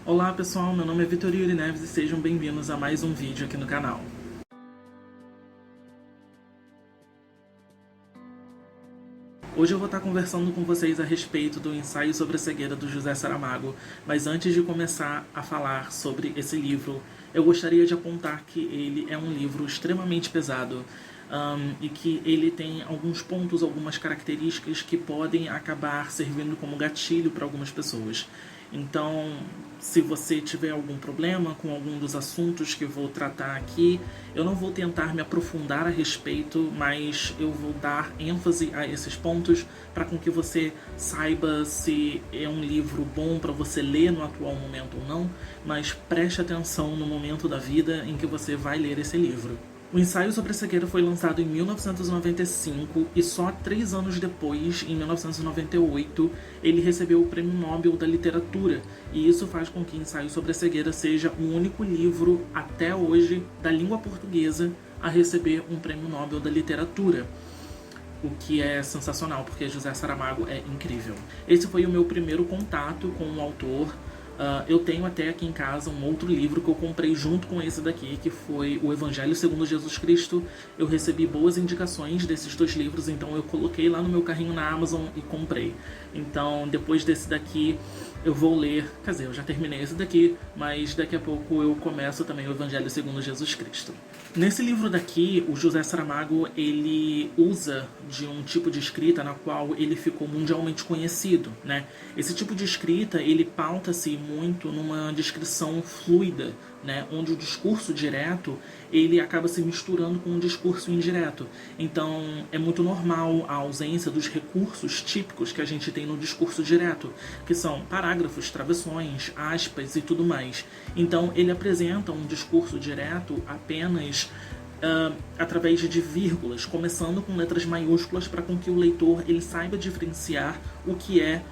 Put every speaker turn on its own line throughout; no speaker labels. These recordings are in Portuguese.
Olá pessoal, meu nome é Vitor Yuri Neves e sejam bem-vindos a mais um vídeo aqui no canal. Hoje eu vou estar conversando com vocês a respeito do ensaio sobre a cegueira do José Saramago, mas antes de começar a falar sobre esse livro, eu gostaria de apontar que ele é um livro extremamente pesado e que ele tem alguns pontos, algumas características que podem acabar servindo como gatilho para algumas pessoas. Então, se você tiver algum problema com algum dos assuntos que eu vou tratar aqui, eu não vou tentar me aprofundar a respeito, mas eu vou dar ênfase a esses pontos para com que você saiba se é um livro bom para você ler no atual momento ou não, mas preste atenção no momento da vida em que você vai ler esse livro. O ensaio sobre a cegueira foi lançado em 1995 e só 3 anos depois, em 1998, ele recebeu o Prêmio Nobel da Literatura, e isso faz com que o ensaio sobre a cegueira seja o único livro, até hoje, da língua portuguesa a receber um Prêmio Nobel da Literatura. O que é sensacional, porque José Saramago é incrível. Esse foi o meu primeiro contato com o autor. Eu tenho até aqui em casa um outro livro que eu comprei junto com esse daqui, que foi o Evangelho segundo Jesus Cristo. Eu recebi boas indicações desses 2 livros, então eu coloquei lá no meu carrinho na Amazon e comprei. Então, depois desse daqui, eu vou ler... Quer dizer, eu já terminei esse daqui, mas daqui a pouco eu começo também o Evangelho segundo Jesus Cristo. Nesse livro daqui, o José Saramago, ele usa de um tipo de escrita na qual ele ficou mundialmente conhecido, né? Esse tipo de escrita, ele pauta-se muito numa descrição fluida, né? Onde o discurso direto, ele acaba se misturando com um discurso indireto. Então, é muito normal a ausência dos recursos típicos que a gente tem no discurso direto, que são parágrafos, travessões, aspas e tudo mais. Então, ele apresenta um discurso direto apenas através de vírgulas, começando com letras maiúsculas para com que o leitor ele saiba diferenciar o que é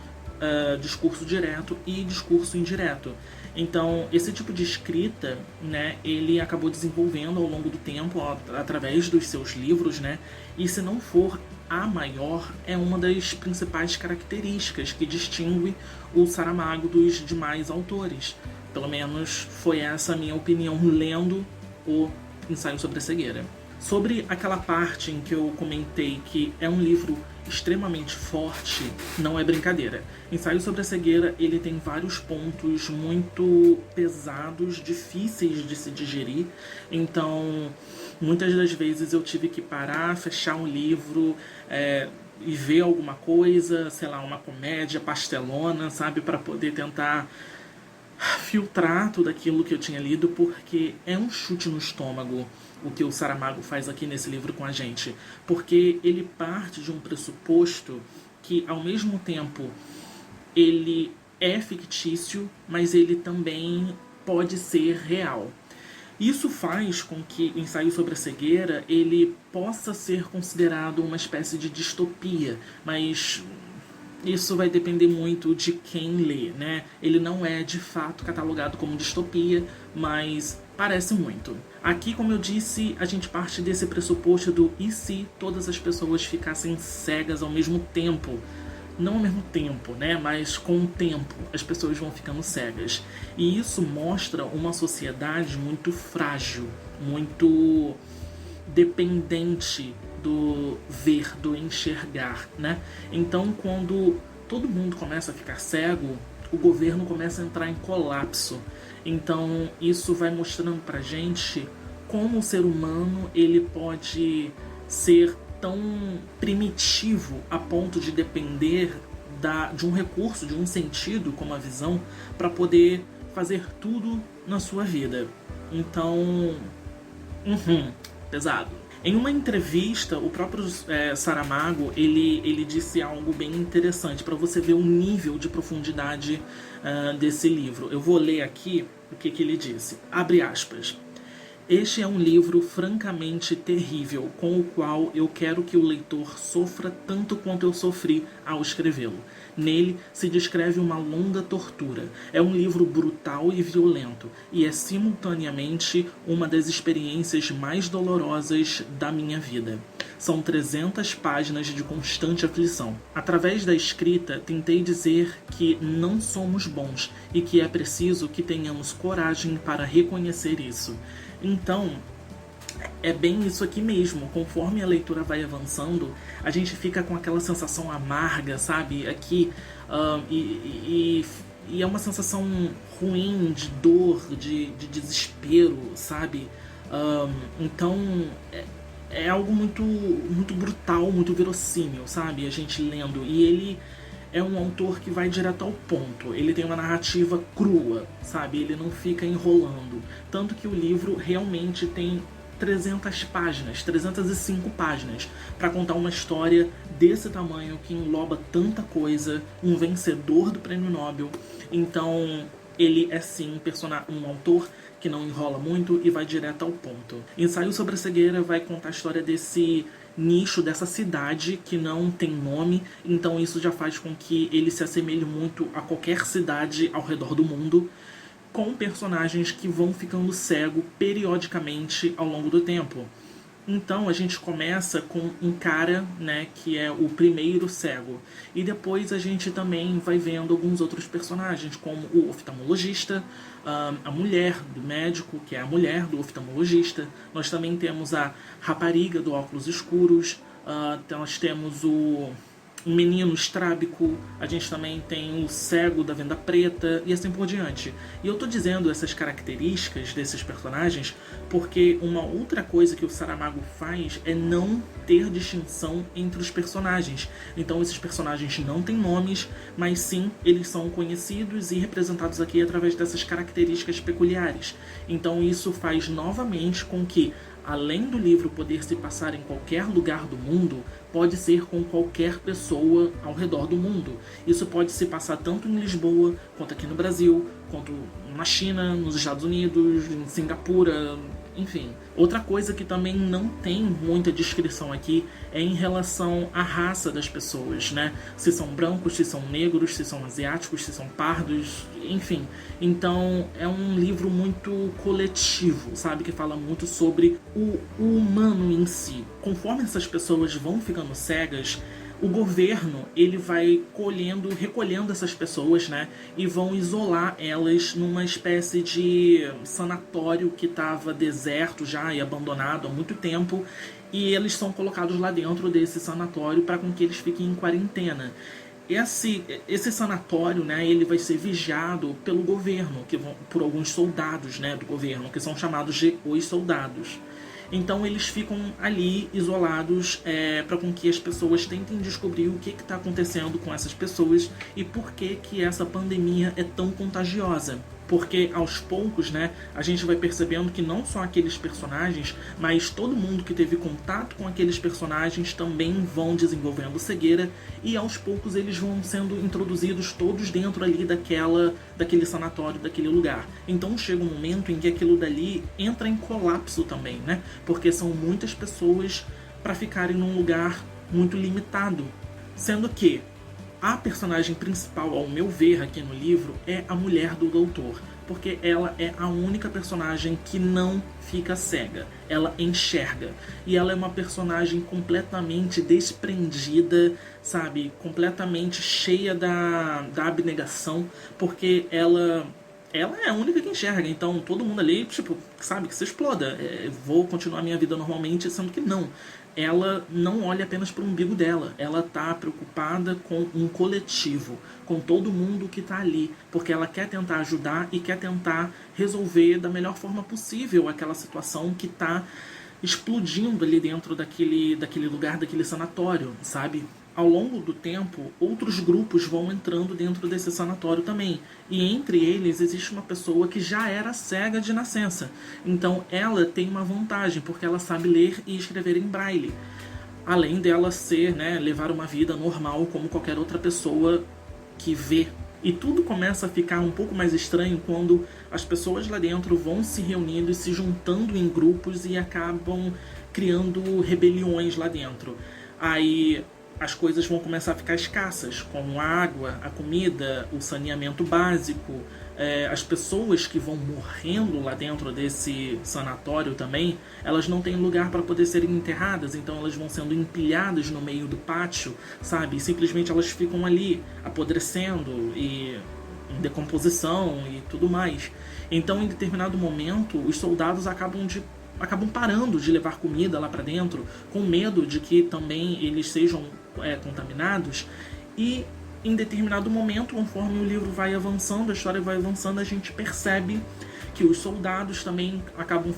discurso direto e discurso indireto. Então, esse tipo de escrita, né, ele acabou desenvolvendo ao longo do tempo, através dos seus livros, né, e se não for a maior, é uma das principais características que distingue o Saramago dos demais autores. Pelo menos foi essa a minha opinião lendo o Ensaio sobre a Cegueira. Sobre aquela parte em que eu comentei que é um livro extremamente forte, não é brincadeira. Ensaio sobre a Cegueira, ele tem vários pontos muito pesados, difíceis de se digerir. Então, muitas das vezes eu tive que parar, fechar um livro e ver alguma coisa, sei lá, uma comédia pastelona, sabe, para poder tentar filtrar tudo aquilo que eu tinha lido, porque é um chute no estômago o que o Saramago faz aqui nesse livro com a gente, porque ele parte de um pressuposto que, ao mesmo tempo, ele é fictício, mas ele também pode ser real. Isso faz com que o Ensaio sobre a Cegueira ele possa ser considerado uma espécie de distopia, mas isso vai depender muito de quem lê, né? Ele não é de fato catalogado como distopia, mas parece muito. Aqui, como eu disse, a gente parte desse pressuposto do e se todas as pessoas ficassem cegas ao mesmo tempo? Não ao mesmo tempo, né? Mas com o tempo as pessoas vão ficando cegas. E isso mostra uma sociedade muito frágil, muito dependente do ver, do enxergar, né? Então, quando todo mundo começa a ficar cego, o governo começa a entrar em colapso. Então, isso vai mostrando pra gente como o ser humano ele pode ser tão primitivo a ponto de depender de um recurso, de um sentido, como a visão, para poder fazer tudo na sua vida. Então, pesado. Em uma entrevista, o próprio Saramago ele disse algo bem interessante para você ver o nível de profundidade desse livro. Eu vou ler aqui o que ele disse. Abre aspas. Este é um livro francamente terrível, com o qual eu quero que o leitor sofra tanto quanto eu sofri ao escrevê-lo. Nele se descreve uma longa tortura. É um livro brutal e violento, e é simultaneamente uma das experiências mais dolorosas da minha vida. São 300 páginas de constante aflição. Através da escrita, tentei dizer que não somos bons e que é preciso que tenhamos coragem para reconhecer isso. Então, é bem isso aqui mesmo. Conforme a leitura vai avançando, a gente fica com aquela sensação amarga, sabe? Aqui, e é uma sensação ruim, de dor, de desespero, sabe? Então, é algo muito, muito brutal, muito verossímil, sabe? A gente lendo. E ele é um autor que vai direto ao ponto. Ele tem uma narrativa crua, sabe? Ele não fica enrolando. Tanto que o livro realmente tem 300 páginas, 305 páginas, para contar uma história desse tamanho, que engloba tanta coisa, um vencedor do Prêmio Nobel. Então, ele é sim um autor que não enrola muito e vai direto ao ponto. Ensaio sobre a Cegueira vai contar a história desse nicho, dessa cidade que não tem nome, então isso já faz com que ele se assemelhe muito a qualquer cidade ao redor do mundo, com personagens que vão ficando cego periodicamente ao longo do tempo. Então a gente começa com um cara, né, que é o primeiro cego. E depois a gente também vai vendo alguns outros personagens, como o oftalmologista, a mulher do médico, que é a mulher do oftalmologista. Nós também temos a rapariga do óculos escuros, nós temos um menino estrábico, a gente também tem o cego da venda preta e assim por diante. E eu tô dizendo essas características desses personagens porque uma outra coisa que o Saramago faz é não ter distinção entre os personagens. Então esses personagens não têm nomes, mas sim eles são conhecidos e representados aqui através dessas características peculiares. Então isso faz novamente com que, além do livro poder se passar em qualquer lugar do mundo, pode ser com qualquer pessoa ao redor do mundo. Isso pode se passar tanto em Lisboa, quanto aqui no Brasil, quanto na China, nos Estados Unidos, em Singapura, enfim. Outra coisa que também não tem muita descrição aqui é em relação à raça das pessoas, né? Se são brancos, se são negros, se são asiáticos, se são pardos, enfim. Então é um livro muito coletivo, sabe? Que fala muito sobre o humano em si. Conforme essas pessoas vão ficando cegas, o governo ele vai recolhendo essas pessoas, né, e vão isolar elas numa espécie de sanatório que estava deserto já e abandonado há muito tempo, e eles são colocados lá dentro desse sanatório para com que eles fiquem em quarentena. Esse sanatório, né, ele vai ser vigiado pelo governo, por alguns soldados, né, do governo, que são chamados de os soldados. Então eles ficam ali isolados para com que as pessoas tentem descobrir o que está acontecendo com essas pessoas e por que essa pandemia é tão contagiosa. Porque aos poucos, né, a gente vai percebendo que não só aqueles personagens, mas todo mundo que teve contato com aqueles personagens também vão desenvolvendo cegueira, e aos poucos eles vão sendo introduzidos todos dentro ali daquele sanatório, daquele lugar. Então chega um momento em que aquilo dali entra em colapso também, né? Porque são muitas pessoas para ficarem num lugar muito limitado. Sendo que a personagem principal, ao meu ver, aqui no livro, é a mulher do doutor, porque ela é a única personagem que não fica cega, ela enxerga, e ela é uma personagem completamente desprendida, sabe, completamente cheia da abnegação, porque ela é a única que enxerga, então todo mundo ali, tipo, sabe, que se exploda, vou continuar minha vida normalmente, sendo que não. Ela não olha apenas para o umbigo dela, ela está preocupada com um coletivo, com todo mundo que está ali, porque ela quer tentar ajudar e quer tentar resolver da melhor forma possível aquela situação que está explodindo ali dentro daquele lugar, daquele sanatório, sabe? Ao longo do tempo, outros grupos vão entrando dentro desse sanatório também. E entre eles existe uma pessoa que já era cega de nascença. Então ela tem uma vantagem, porque ela sabe ler e escrever em braille. Além dela levar uma vida normal como qualquer outra pessoa que vê. E tudo começa a ficar um pouco mais estranho quando as pessoas lá dentro vão se reunindo e se juntando em grupos e acabam criando rebeliões lá dentro. Aí as coisas vão começar a ficar escassas, como a água, a comida, o saneamento básico. As pessoas que vão morrendo lá dentro desse sanatório também, elas não têm lugar para poder serem enterradas, então elas vão sendo empilhadas no meio do pátio, sabe? E simplesmente elas ficam ali, apodrecendo e em decomposição e tudo mais. Então, em determinado momento, os soldados acabam parando de levar comida lá para dentro, com medo de que também eles sejam contaminados. E em determinado momento, conforme o livro vai avançando, a história vai avançando, a gente percebe que os soldados também acabam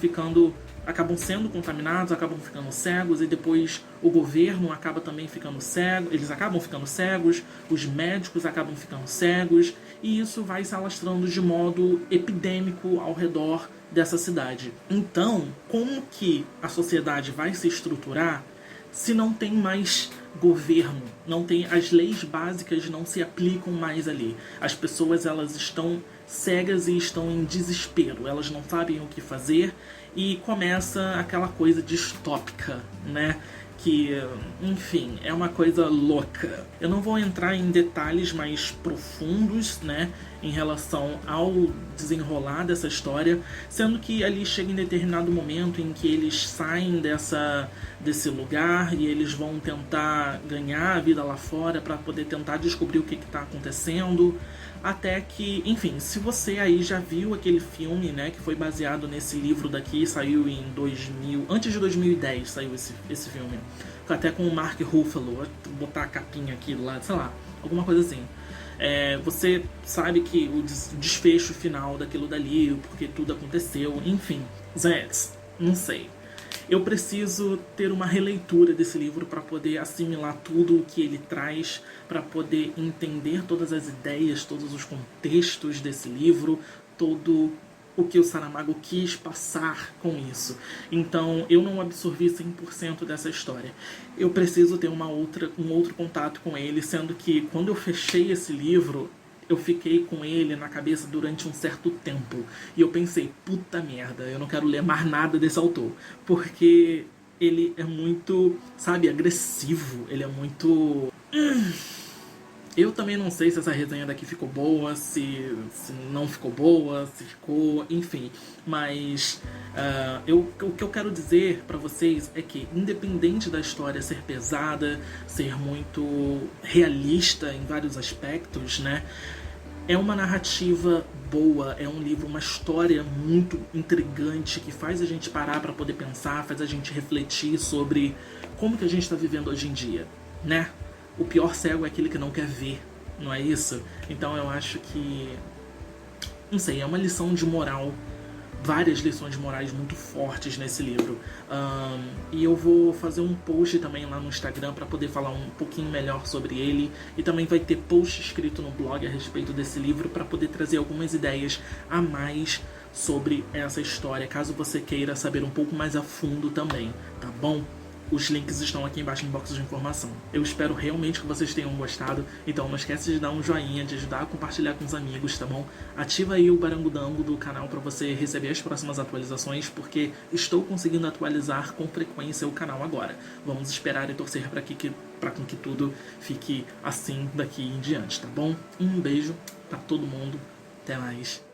sendo contaminados, acabam ficando cegos, e depois o governo acaba também ficando cego, eles acabam ficando cegos, os médicos acabam ficando cegos, e isso vai se alastrando de modo epidêmico ao redor dessa cidade. Então, como que a sociedade vai se estruturar se não tem mais governo, não tem, as leis básicas não se aplicam mais ali? As pessoas, elas estão cegas e estão em desespero, elas não sabem o que fazer, e começa aquela coisa distópica, né? Que, enfim, é uma coisa louca. Eu não vou entrar em detalhes mais profundos, né, em relação ao desenrolar dessa história, sendo que ali chega em determinado momento em que eles saem desse lugar e eles vão tentar ganhar a vida lá fora para poder tentar descobrir o que está acontecendo. Até que, enfim, se você aí já viu aquele filme, né, que foi baseado nesse livro daqui, saiu em 2000, antes de 2010 saiu esse filme, até com o Mark Ruffalo, vou botar a capinha aqui do lado, sei lá, alguma coisa assim. Você sabe que o desfecho final daquilo dali, porque tudo aconteceu, enfim. Zé, não sei. Eu preciso ter uma releitura desse livro para poder assimilar tudo o que ele traz, para poder entender todas as ideias, todos os contextos desse livro, todo o que o Saramago quis passar com isso. Então, eu não absorvi 100% dessa história. Eu preciso ter um outro contato com ele, sendo que quando eu fechei esse livro, eu fiquei com ele na cabeça durante um certo tempo. E eu pensei, puta merda, eu não quero ler mais nada desse autor. Porque ele é muito, sabe, agressivo. Ele é muito... Eu também não sei se essa resenha daqui ficou boa, se não ficou boa, se ficou, enfim. Mas o que eu quero dizer pra vocês é que, independente da história ser pesada, ser muito realista em vários aspectos, né? É uma narrativa boa, é um livro, uma história muito intrigante que faz a gente parar para poder pensar, faz a gente refletir sobre como que a gente está vivendo hoje em dia, né? O pior cego é aquele que não quer ver, não é isso? Então eu acho que, não sei, é uma lição de moral, várias lições morais muito fortes nesse livro. E eu vou fazer um post também lá no Instagram para poder falar um pouquinho melhor sobre ele, e também vai ter post escrito no blog a respeito desse livro para poder trazer algumas ideias a mais sobre essa história, caso você queira saber um pouco mais a fundo também, tá bom? Os links estão aqui embaixo no box de informação. Eu espero realmente que vocês tenham gostado. Então não esquece de dar um joinha, de ajudar a compartilhar com os amigos, tá bom? Ativa aí o barangudango do canal para você receber as próximas atualizações, porque estou conseguindo atualizar com frequência o canal agora. Vamos esperar e torcer para que tudo fique assim daqui em diante, tá bom? Um beijo para todo mundo. Até mais.